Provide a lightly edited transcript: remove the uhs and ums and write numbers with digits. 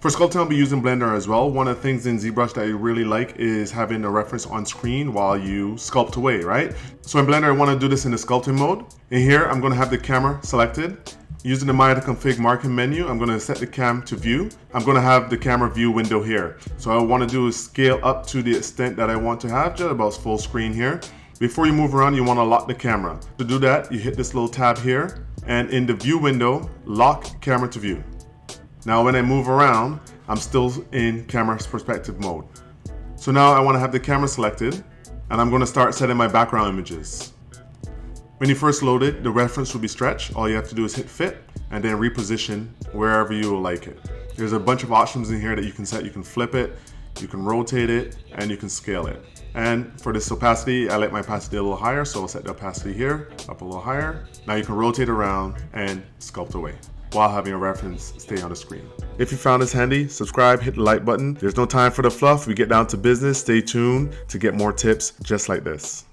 For sculpting, I'll be using Blender as well. One of the things in ZBrush that I really like is having a reference on screen while you sculpt away, right? So in Blender, I want to do this in the sculpting mode. In here, I'm going to have the camera selected. Using the My Config marking menu, I'm going to set the cam to view. I'm going to have the camera view window here. So what I want to do is scale up to the extent that I want to have, just about full screen here. Before you move around, you want to lock the camera. To do that, you hit this little tab here, and in the view window, lock camera to view. Now when I move around, I'm still in camera perspective mode. So now I want to have the camera selected, and I'm going to start setting my background images. When you first load it, the reference will be stretched. All you have to do is hit fit and then reposition wherever you like it. There's a bunch of options in here that you can set. You can flip it, you can rotate it, and you can scale it. And for this opacity, I like my opacity a little higher, so I'll set the opacity here up a little higher. Now you can rotate around and sculpt away while having a reference stay on the screen. If you found this handy, subscribe, hit the like button. There's no time for the fluff. We get down to business. Stay tuned to get more tips just like this.